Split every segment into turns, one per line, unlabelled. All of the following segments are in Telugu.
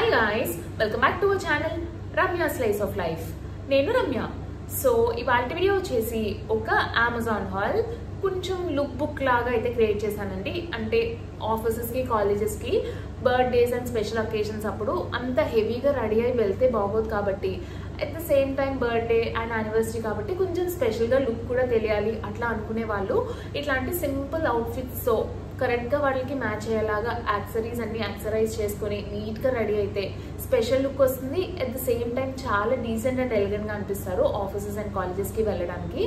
Hi guys, welcome back to our channel Ramya Slice of Life. నేను రమ్య. సో ఇవాల్టి వీడియో వచ్చేసి ఒక అమెజాన్ హాల్ కొంచెం లుక్ బుక్ లాగా అయితే క్రియేట్ చేశానండి. అంటే ఆఫీసెస్ కి కాలేజెస్ కి బర్త్డేస్ అండ్ స్పెషల్ అకేషన్స్ అప్పుడు అంత హెవీగా రెడీ అయి వెళ్తే బాగోదు కాబట్టి at the same time birthday and anniversary కాబట్టి కొంచెం స్పెషల్గా లుక్ కూడా తెలియాలి అట్లా అనుకునే వాళ్ళు ఇట్లాంటి సింపుల్ అవుట్ఫిట్స్తో కరెక్ట్గా వాళ్ళకి మ్యాచ్ అయ్యేలాగా యాక్సరీస్ అన్ని యాక్సరైజ్ చేసుకొని నీట్గా రెడీ అయితే స్పెషల్ లుక్ వస్తుంది. అట్ ద సేమ్ టైం చాలా డీసెంట్ అండ్ ఎలిగెంట్గా అనిపిస్తారు ఆఫీసెస్ అండ్ కాలేజెస్కి వెళ్ళడానికి.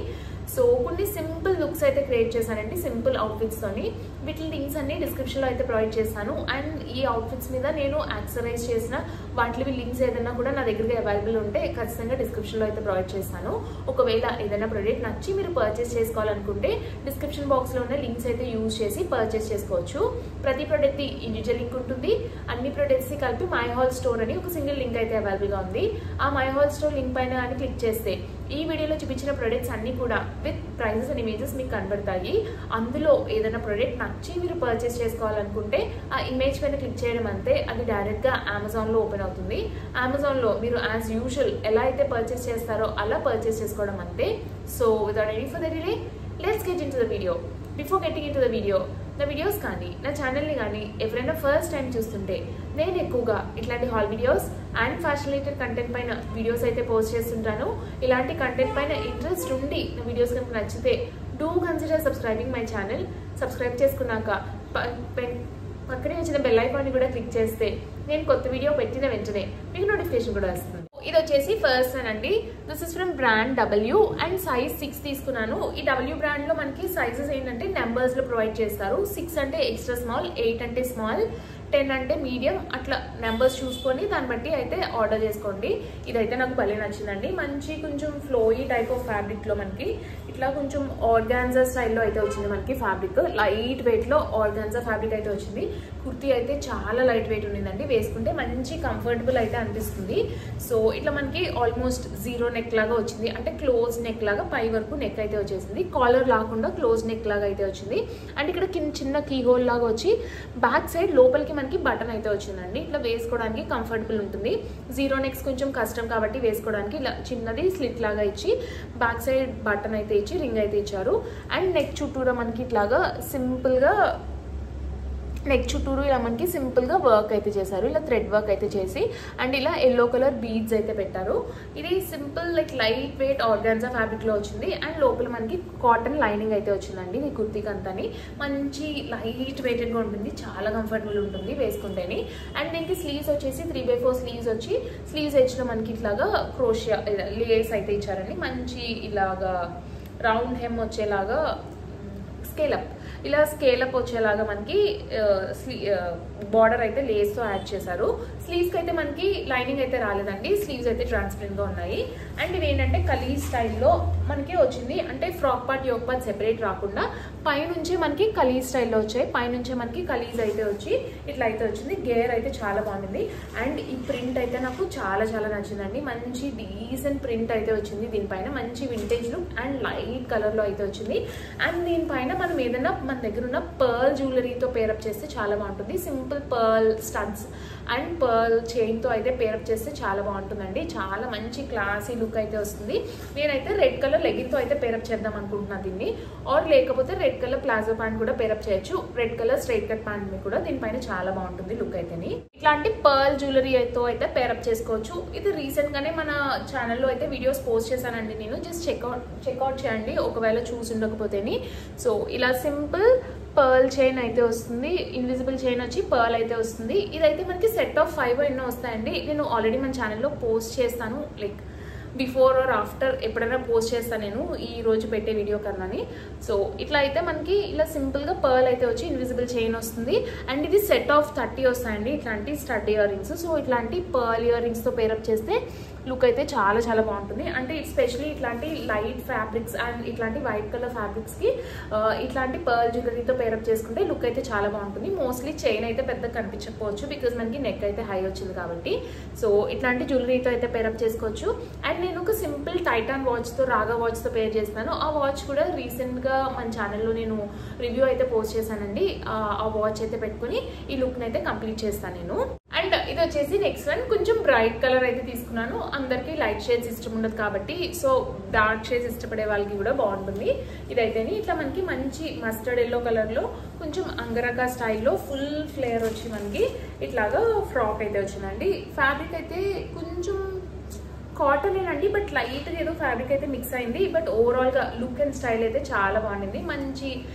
సో కొన్ని సింపుల్ లుక్స్ అయితే క్రియేట్ చేశానండి సింపుల్ అవుట్ఫిట్స్తోని. వీటి లింక్స్ అన్ని డిస్క్రిప్షన్లో అయితే ప్రొవైడ్ చేస్తాను. అండ్ ఈ అవుట్ఫిట్స్ మీద నేను యాక్సరైజ్ చేసిన వాటివి లింక్స్ ఏదైనా కూడా నా దగ్గర అవైలబుల్ ఉంటే ఖచ్చితంగా డిస్క్రిప్షన్లో అయితే ప్రొవైడ్ చేస్తాను. ఒకవేళ ఏదైనా ప్రోడక్ట్ నచ్చి మీరు పర్చేస్ చేసుకోవాలనుకుంటే డిస్క్రిప్షన్ బాక్స్లో ఉన్న లింక్స్ అయితే యూజ్ చేసి పర్చేస్ చేసుకోవచ్చు. ప్రతి ప్రోడక్ట్కి ఇండివిజువల్ లింక్ ఉంటుంది. అన్ని ప్రోడక్ట్స్ని కలిపి మై హాల్ స్టోర్ అని ఒక సింగిల్ లింక్ అయితే అవైలబుల్గా ఉంది. ఆ మై హాల్ స్టోర్ లింక్ పైన కానీ క్లిక్ చేస్తే ఈ వీడియోలో చూపించిన ప్రొడక్ట్స్ అన్ని కూడా విత్ ప్రైజెస్ అండ్ ఇమేజెస్ మీకు కనబడతాయి. అందులో ఏదైనా ప్రోడక్ట్ నచ్చి మీరు పర్చేస్ చేసుకోవాలనుకుంటే ఆ ఇమేజ్ పైన క్లిక్ చేయడం అంతే, అది డైరెక్ట్గా అమెజాన్లో ఓపెన్ అవుతుంది. అమెజాన్లో మీరు యాజ్ యూజువల్ ఎలా అయితే పర్చేస్ చేస్తారో అలా పర్చేస్ చేసుకోవడం అంతే. So without any further delay let's get in to the video. Before getting in to the video, నా వీడియోస్ కానీ నా ఛానల్ని కానీ ఎవరైనా ఫస్ట్ టైం చూస్తుంటే నేను ఎక్కువగా ఇట్లాంటి hall videos and fashion related content పైన వీడియోస్ అయితే పోస్ట్ చేస్తుంటాను. ఇలాంటి కంటెంట్ పైన ఇంట్రెస్ట్ ఉండి నా వీడియోస్ కనుక నచ్చితే do consider subscribing my channel. Subscribe చేసుకున్నాక పక్కనే వచ్చిన బెల్ ఐకాన్ని కూడా క్లిక్ చేస్తే నేను కొత్త వీడియో పెట్టిన వెంటనే మీకు నోటిఫికేషన్ కూడా వస్తుంది. ఇది వచ్చేసి ఫస్ట్ అండి. This is from brand W and size 6 తీసుకున్నాను. ఈ డబ్ల్యూ బ్రాండ్ లో మనకి సైజెస్ ఏంటంటే నెంబర్స్ లో ప్రొవైడ్ చేస్తారు. 6 అంటే ఎక్స్ట్రా స్మాల్, 8 అంటే స్మాల్, 10 అంటే మీడియం, అట్లా నెంబర్స్ చూసుకొని దాన్ని బట్టి అయితే ఆర్డర్ చేసుకోండి. ఇదైతే నాకు భలే నచ్చిందండి. మంచి కొంచెం ఫ్లోయీ టైప్ ఆఫ్ ఫ్యాబ్రిక్ లో మనకి ఇట్లా కొంచెం ఆర్గాన్జా స్టైల్లో అయితే వచ్చింది. మనకి ఫ్యాబ్రిక్ లైట్ వెయిట్ లో ఆర్గాన్జా ఫ్యాబ్రిక్ అయితే వచ్చింది. కుర్తీ అయితే చాలా లైట్ వెయిట్ ఉండిందండి. వేసుకుంటే మంచి కంఫర్టబుల్ అయితే అనిపిస్తుంది. సో ఇట్లా మనకి ఆల్మోస్ట్ జీరో నెక్ లాగా వచ్చింది. అంటే క్లోజ్ నెక్ లాగా పై వరకు నెక్ అయితే వచ్చేసింది. కాలర్ లాకుండా క్లోజ్ నెక్ లాగా అయితే వచ్చింది. అండ్ ఇక్కడ చిన్న కీ హోల్ లాగా వచ్చి బ్యాక్ సైడ్ లోపలికి మనకి బటన్ అయితే వచ్చిందండి. ఇట్లా వేసుకోవడానికి కంఫర్టబుల్ ఉంటుంది. జీరో నెక్స్ కొంచెం కష్టం కాబట్టి వేసుకోవడానికి ఇలా చిన్నది స్లిట్ లాగా ఇచ్చి బ్యాక్ సైడ్ బటన్ అయితే ఇచ్చి రింగ్ అయితే ఇచ్చారు. అండ్ నెక్ చుట్టూరా మనకి ఇట్లాగా సింపుల్గా నెక్ చుట్టూరు ఇలా మనకి సింపుల్గా వర్క్ అయితే చేశారు. ఇలా థ్రెడ్ వర్క్ అయితే చేసి అండ్ ఇలా ఎల్లో కలర్ బీడ్స్ అయితే పెట్టారు. ఇది సింపుల్ లైట్ వెయిట్ ఆర్గాన్జా ఫ్యాబ్రిక్లో వచ్చింది. అండ్ లోపల మనకి కాటన్ లైనింగ్ అయితే వచ్చిందండి. ఈ కుర్తీకి అంతాని మంచి లైట్ వెయిటెడ్గా ఉంటుంది. చాలా కంఫర్టబుల్ ఉంటుంది వేసుకుంటేనే. అండ్ దీనికి స్లీవ్స్ వచ్చేసి 3/4 స్లీవ్స్ వచ్చి స్లీవ్స్ ఎడ్జ్లో మనకి ఇట్లాగా క్రోషియా లేయర్స్ అయితే ఇచ్చారండి. మంచి ఇలాగా రౌండ్ హెమ్ వచ్చేలాగా స్కేలప్ ఇలా స్కేలప్ వచ్చేలాగా మనకి బార్డర్ అయితే లేస్తో యాడ్ చేశారు. స్లీవ్స్కి అయితే మనకి లైనింగ్ అయితే రాలేదండి. స్లీవ్స్ అయితే ట్రాన్స్పరెంట్గా ఉన్నాయి. అండ్ ఇది ఏంటంటే కలీజ్ స్టైల్లో మనకి వచ్చింది. అంటే frock part yoke part separate రాకుండా పైనుంచే మనకి కలీజ్ స్టైల్లో వచ్చాయి. పైనుంచే మనకి కలీజ్ అయితే వచ్చి ఇట్లా అయితే వచ్చింది. గేర్ అయితే చాలా బాగుంది. అండ్ ఈ ప్రింట్ అయితే నాకు చాలా చాలా నచ్చిందండి. మంచి డీసెంట్ ప్రింట్ అయితే వచ్చింది. దీనిపైన మంచి వింటేజ్ లుక్ అండ్ లైట్ కలర్లో అయితే వచ్చింది. అండ్ దీనిపైన మనం ఏదైనా మన దగ్గర ఉన్న పర్ల్ జ్యువెలరీతో పేరప్ చేస్తే చాలా బాగుంటుంది. Simple pearl studs and pearl చైన్తో అయితే పేరప్ చేస్తే చాలా బాగుంటుందండి. చాలా మంచి క్లాసీ లుక్ అయితే వస్తుంది. నేనైతే రెడ్ కలర్ లెగిన్తో అయితే పేరప్ చేద్దాం అనుకుంటున్నాను దీన్ని. ఆర్ లేకపోతే రెడ్ కలర్ ప్లాజో ప్యాంట్ కూడా పేరప్ చేయొచ్చు. Red colour straight cut pant కూడా దీనిపైన చాలా బాగుంటుంది లుక్ అయితేని. ఇట్లాంటి పర్ల్ జ్యువెలరీతో అయితే పేరప్ చేసుకోవచ్చు. ఇది రీసెంట్ గానే మన ఛానల్లో అయితే వీడియోస్ పోస్ట్ చేశానండి నేను. జస్ట్ చెక్అవుట్ చేయండి ఒకవేళ చూసి ఉండకపోతేని. సో ఇలా సింపుల్ పర్ల్ చైన్ అయితే వస్తుంది. ఇన్విజిబుల్ చైన్ వచ్చి పర్ల్ అయితే వస్తుంది. ఇదైతే మనకి సెట్ ఆఫ్ 5 ఎన్నో వస్తాయండి. నేను ఆల్రెడీ మన ఛానల్లో పోస్ట్ చేస్తాను. లైక్ బిఫోర్ ఆర్ ఆఫ్టర్ ఎప్పుడైనా పోస్ట్ చేస్తాను నేను ఈ రోజు పెట్టే వీడియో కన్నాని. సో ఇట్లా అయితే మనకి ఇలా సింపుల్గా పర్ల్ అయితే వచ్చి ఇన్విజిబుల్ చైన్ వస్తుంది. అండ్ ఇది సెట్ ఆఫ్ 30 వస్తాయండి ఇట్లాంటి స్టడ్ ఇయర్ రింగ్స్. సో ఇట్లాంటి పర్ల్ ఇయర్ రింగ్స్తో పేరప్ చేస్తే లుక్ అయితే చాలా చాలా బాగుంటుంది. అంటే ఎస్పెషలీ ఇట్లాంటి లైట్ ఫ్యాబ్రిక్స్ అండ్ ఇట్లాంటి వైట్ కలర్ ఫ్యాబ్రిక్స్కి ఇట్లాంటి పర్ల్ జ్యువెలరీతో పేరప్ చేసుకుంటే లుక్ అయితే చాలా బాగుంటుంది. మోస్ట్లీ చైన్ అయితే పెద్ద కనిపించకపోవచ్చు బికాజ్ మనకి నెక్ అయితే హై వచ్చింది కాబట్టి. సో ఇట్లాంటి జ్యువెలరీతో అయితే పేరప్ చేసుకోవచ్చు. అండ్ నేను ఒక సింపుల్ టైటాన్ వాచ్తో రాగా వాచ్తో పేర్ చేస్తాను. ఆ వాచ్ కూడా రీసెంట్గా మన ఛానల్లో నేను రివ్యూ అయితే పోస్ట్ చేశానండి. ఆ వాచ్ అయితే పెట్టుకుని ఈ లుక్ని అయితే కంప్లీట్ చేస్తాను నేను. అండ్ ఇది వచ్చేసి నెక్స్ట్ వన్ కొంచెం బ్రైట్ కలర్ అయితే తీసుకున్నాను. అందరికీ లైట్ షేడ్స్ ఇష్టం ఉండదు కాబట్టి సో డార్క్ షేడ్స్ ఇష్టపడే వాళ్ళకి కూడా బాగుంటుంది. ఇదైతేనే ఇట్లా మనకి మంచి మస్టర్డ్ ఎల్లో కలర్లో కొంచెం అంగరకా స్టైల్లో ఫుల్ ఫ్లేయర్ వచ్చి మనకి ఇట్లాగా ఫ్రాక్ అయితే వచ్చిందండి. ఫ్యాబ్రిక్ అయితే కొంచెం కాటన్ ఏనండి, బట్ లైట్గా ఏదో ఫ్యాబ్రిక్ అయితే మిక్స్ అయింది. బట్ ఓవరాల్గా లుక్ అండ్ స్టైల్ అయితే చాలా బాగుంది. మంచి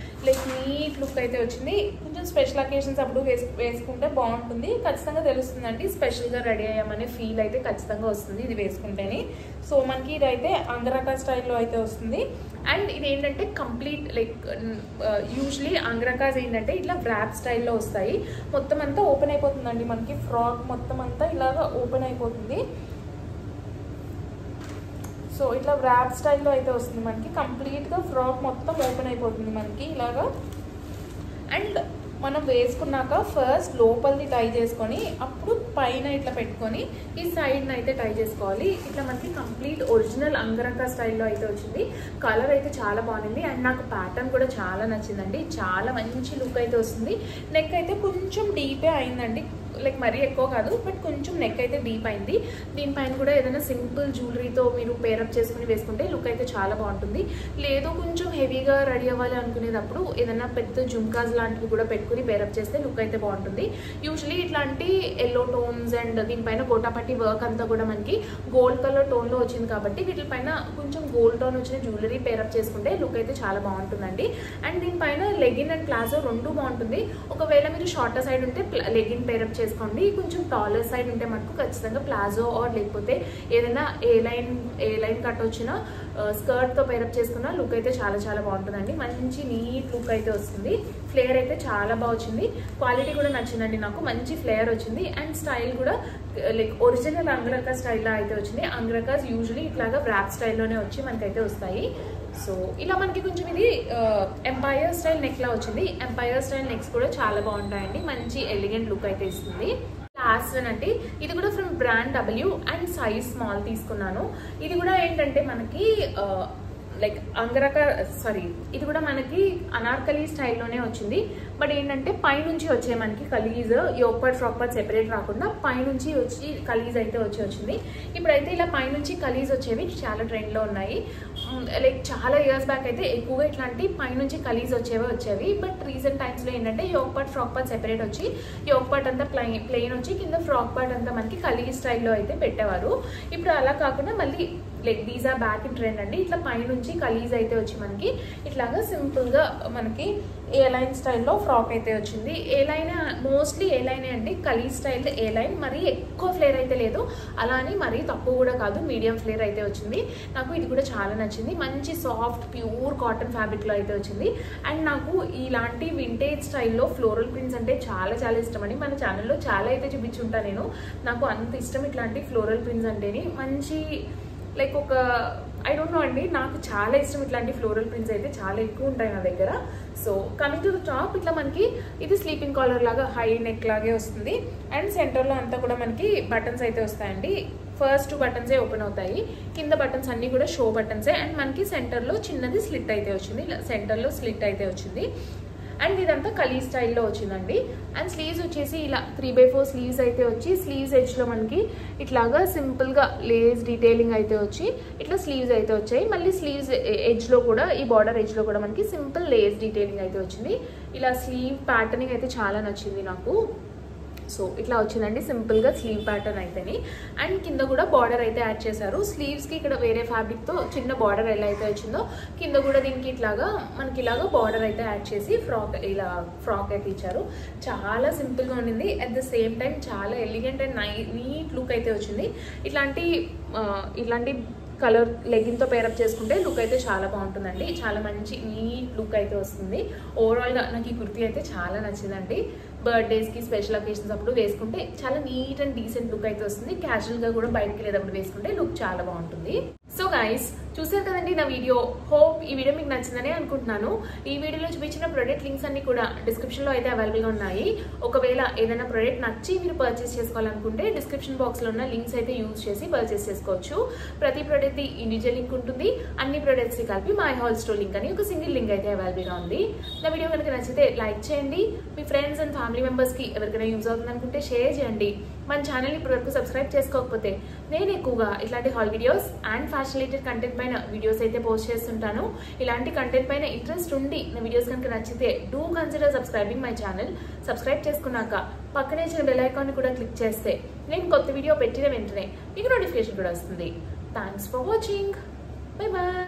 లైక్ నీట్ లుక్ అయితే వచ్చింది. కొంచెం స్పెషల్ అకేషన్స్ అప్పుడు వేసుకుంటే బాగుంటుంది. ఖచ్చితంగా తెలుస్తుందండి, స్పెషల్గా రెడీ అయ్యామనే ఫీల్ అయితే ఖచ్చితంగా వస్తుంది ఇది వేసుకుంటేనే. సో మనకి ఇదైతే అంగరకా స్టైల్లో అయితే వస్తుంది. అండ్ ఇది ఏంటంటే కంప్లీట్ లైక్ యూజువలీ అంగరకాస్ ఏంటంటే ఇట్లా వ్రాప్ స్టైల్లో వస్తాయి. మొత్తం అంతా ఓపెన్ అయిపోతుందండి. మనకి ఫ్రాక్ మొత్తం అంతా ఇలాగా ఓపెన్ అయిపోతుంది. సో ఇట్లా వ్రాప్ స్టైల్లో అయితే వస్తుంది మనకి. కంప్లీట్గా ఫ్రాక్ మొత్తం ఓపెన్ అయిపోతుంది మనకి ఇలాగా. అండ్ మనం వేసుకున్నాక ఫస్ట్ లోపలిది టై చేసుకొని అప్పుడు పైన ఇట్లా పెట్టుకొని ఈ సైడ్ని అయితే టై చేసుకోవాలి. ఇట్లా మనకి కంప్లీట్ ఒరిజినల్ అంగరకా స్టైల్లో అయితే వచ్చింది. కలర్ అయితే చాలా బాగుంది. అండ్ నాకు ప్యాటర్న్ కూడా చాలా నచ్చిందండి. చాలా మంచి లుక్ అయితే వస్తుంది. నెక్ అయితే కొంచెం డీపే అయిందండి, లైక్ మరీ ఎక్కువ కాదు, బట్ కొంచెం నెక్ అయితే డీప్ అయింది. దీనిపైన కూడా ఏదైనా సింపుల్ జ్యువెలరీతో మీరు పేరప్ చేసుకుని వేసుకుంటే లుక్ అయితే చాలా బాగుంటుంది. లేదు కొంచెం హెవీగా రెడీ అవ్వాలి అనుకునేటప్పుడు ఏదైనా పెద్ద జుంకాస్ లాంటివి కూడా పెట్టుకుని పేరప్ చేస్తే లుక్ అయితే బాగుంటుంది. యూజువలీ ఇట్లాంటి ఎల్లో టోన్స్ అండ్ దీనిపైన గోటాపట్టి వర్క్ అంతా కూడా మనకి గోల్డ్ కలర్ టోన్లో వచ్చింది కాబట్టి వీటిపైన కొంచెం గోల్డ్ టోన్ వచ్చిన జ్యువెలరీ పేరప్ చేసుకుంటే లుక్ అయితే చాలా బాగుంటుందండి. అండ్ దీనిపైన లెగిన్ అండ్ ప్లాజో రెండు బాగుంటుంది. ఒకవేళ మీరు షార్టర్ సైడ్ ఉంటే లెగిన్ పేరప్ చేసుకోండి. కొంచెం టాలర్ సైడ్ ఉంటే మనకు ఖచ్చితంగా ప్లాజో ఆర్ లేకపోతే ఏదైనా ఏ లైన్ కట్ వచ్చిన స్కర్ట్తో పేరప్ చేసుకున్న లుక్ అయితే చాలా చాలా బాగుంటుందండి. మంచి నీట్ లుక్ అయితే వస్తుంది. ఫ్లేయర్ అయితే చాలా బాగా వచ్చింది. క్వాలిటీ కూడా నచ్చిందండి నాకు. మంచి ఫ్లేయర్ వచ్చింది. అండ్ స్టైల్ కూడా లైక్ ఒరిజినల్ అంగరకా స్టైల్లో అయితే వచ్చింది. అంగరకాస్ యూజువలీ ఇట్లాగా వ్రాప్ స్టైల్లోనే వచ్చి మనకైతే వస్తాయి. సో ఇలా మనకి కొంచెం ఇది ఎంపైర్ స్టైల్ నెక్లా వచ్చింది. ఎంపైర్ స్టైల్ నెక్స్ కూడా చాలా బాగుంటాయండి. మంచి ఎలిగెంట్ లుక్ అయితే ఇస్తుంది. లాస్ట్ వన్ అంటే ఇది కూడా from brand W and size small తీసుకున్నాను. ఇది కూడా ఏంటంటే మనకి లైక్ అంగరకా ఇది కూడా మనకి అనార్కలి స్టైల్లోనే వచ్చింది. బట్ ఏంటంటే పైనుంచి వచ్చే మనకి కలీజ్ yoke part frock part separate రాకుండా పైనుంచి వచ్చి కలీజ్ అయితే వచ్చింది. ఇప్పుడైతే ఇలా పైనుంచి కలీజ్ వచ్చేవి చాలా ట్రెండ్లో ఉన్నాయి. లైక్ చాలా ఇయర్స్ బ్యాక్ అయితే ఎక్కువగా ఇట్లాంటి పైనుంచి కలీజ్ వచ్చేవి. బట్ రీసెంట్ టైమ్స్లో ఏంటంటే yoke part frock part separate వచ్చి యోక్ పార్ట్ అంతా ప్లెయిన్ వచ్చి కింద ఫ్రాక్ పార్ట్ అంతా మనకి కలీజ్ స్టైల్లో అయితే పెట్టేవారు. ఇప్పుడు అలా కాకుండా మళ్ళీ like these are back in trend అండి. ఇట్లా పైనుంచి కలీజ్ అయితే వచ్చి మనకి ఇట్లాగా సింపుల్గా మనకి ఏ లైన్ స్టైల్లో ఫ్రాక్ అయితే వచ్చింది. ఏ లైన్ మోస్ట్లీ ఏ లైనే అండి, కలీజ్ స్టైల్ ఏ లైన్. మరీ ఎక్కువ ఫ్లేర్ అయితే లేదు, అలా అని మరీ తక్కువ కూడా కాదు, మీడియం ఫ్లేర్ అయితే వచ్చింది. నాకు ఇది కూడా చాలా నచ్చింది. మంచి సాఫ్ట్ ప్యూర్ కాటన్ ఫ్యాబ్రిక్లో అయితే వచ్చింది. అండ్ నాకు ఇలాంటి వింటేజ్ స్టైల్లో ఫ్లోరల్ ప్రింట్స్ అంటే చాలా చాలా ఇష్టం అండి. మన ఛానల్లో చాలా అయితే చూపించుంటా నేను. నాకు అంత ఇష్టం ఇట్లాంటి ఫ్లోరల్ ప్రింట్స్ అంటేనే. మంచి లైక్ ఒక ఐ డోంట్ నో అండి, నాకు చాలా ఇష్టం ఇట్లాంటి ఫ్లోరల్ ప్రింట్స్ అయితే చాలా ఎక్కువ ఉంటాయి నా దగ్గర. So coming to the top, ఇట్లా మనకి ఇది స్లీపింగ్ కాలర్ లాగా హై నెక్ లాగే వస్తుంది. అండ్ సెంటర్లో అంతా కూడా మనకి బటన్స్ అయితే వస్తాయండి. ఫస్ట్ 2 బటన్సే ఓపెన్ అవుతాయి, కింద బటన్స్ అన్నీ కూడా షో బటన్సే. అండ్ మనకి సెంటర్లో చిన్నది స్లిట్ అయితే వచ్చింది, సెంటర్లో స్లిట్ అయితే వచ్చింది. అండ్ ఇదంతా కలీ స్టైల్లో వచ్చిందండి. అండ్ స్లీవ్స్ వచ్చేసి ఇలా 3/4 స్లీవ్స్ అయితే వచ్చి స్లీవ్స్ ఎడ్జ్లో మనకి ఇట్లాగా సింపుల్గా లేస్ డీటెయిలింగ్ అయితే వచ్చి ఇట్లా స్లీవ్స్ అయితే వచ్చాయి. మళ్ళీ స్లీవ్స్ ఎడ్జ్లో కూడా ఈ బార్డర్ ఎడ్జ్లో కూడా మనకి సింపుల్ లేస్ డీటెయిలింగ్ అయితే వచ్చింది. ఇలా స్లీవ్ ప్యాటర్నింగ్ అయితే చాలా నచ్చింది నాకు. సో ఇట్లా వచ్చిందండి సింపుల్గా స్లీవ్ ప్యాటర్న్ అయితేని. అండ్ కింద కూడా బార్డర్ అయితే యాడ్ చేశారు. స్లీవ్స్కి ఇక్కడ వేరే ఫ్యాబ్రిక్తో చిన్న బార్డర్ ఎలా అయితే వచ్చిందో కింద కూడా దీనికి ఇట్లాగా మనకి ఇలాగా బార్డర్ అయితే యాడ్ చేసి ఫ్రాక్ అయితే ఇచ్చారు. చాలా సింపుల్గా ఉండింది. అట్ ద సేమ్ టైం చాలా ఎలిగెంట్ అండ్ నీట్ లుక్ అయితే వచ్చింది. ఇట్లాంటి కలర్ లెగిన్తో పేరప్ చేసుకుంటే లుక్ అయితే చాలా బాగుంటుందండి. చాలా మంచి నీట్ లుక్ అయితే వస్తుంది. ఓవరాల్గా నాకు ఈ కుర్తీ అయితే చాలా నచ్చిందండి. బర్త్డేస్కి స్పెషల్ అకేషన్స్ అప్పుడు వేసుకుంటే చాలా నీట్ అండ్ డీసెంట్ లుక్ అయితే వస్తుంది. క్యాజువల్గా కూడా బయటకి వెళ్ళేటప్పుడు వేసుకుంటే లుక్ చాలా బాగుంటుంది. సో గైస్ చూసారు కదండి నా వీడియో. హోప్ ఈ వీడియో మీకు నచ్చిందని అనుకుంటున్నాను. ఈ వీడియోలో చూపించిన ప్రొడక్ట్ లింక్స్ అన్ని కూడా డిస్క్రిప్షన్లో అయితే అవైలబుల్గా ఉన్నాయి. ఒకవేళ ఏదైనా ప్రొడక్ట్ నచ్చి మీరు పర్చేస్ చేసుకోవాలనుకుంటే డిస్క్రిప్షన్ బాక్స్లో ఉన్న లింక్స్ అయితే యూజ్ చేసి పర్చేస్ చేసుకోవచ్చు. ప్రతి ప్రొడక్ట్ది ఇండివిజువల్ లింక్ ఉంటుంది. అన్ని ప్రొడక్ట్స్ని కలిపి మై హాల్ స్టోర్ లింక్ అని ఒక సింగిల్ లింక్ అయితే అవైలబుల్గా ఉంది. నా వీడియో కనుక నచ్చితే లైక్ చేయండి. మీ ఫ్రెండ్స్ అండ్ ఫ్యామిలీ మెంబర్స్కి ఎవరికైనా యూజ్ అవుతుంది అనుకుంటే షేర్ చేయండి. మన ఛానల్ ఇప్పటివరకు సబ్స్క్రైబ్ చేసుకోకపోతే నేను ఎక్కువగా ఇట్లాంటి hall videos and fashion related content పైన వీడియోస్ అయితే పోస్ట్ చేస్తుంటాను. ఇలాంటి కంటెంట్ పైన ఇంట్రెస్ట్ ఉండి నా వీడియోస్ కనుక నచ్చితే do consider subscribing my channel. Subscribe చేసుకున్నాక పక్కనే ఇచ్చిన బెల్ ఐకాన్ కూడా క్లిక్ చేస్తే నేను కొత్త వీడియో పెట్టిన వెంటనే మీకు నోటిఫికేషన్ కూడా వస్తుంది. Thanks for watching. Bye bye.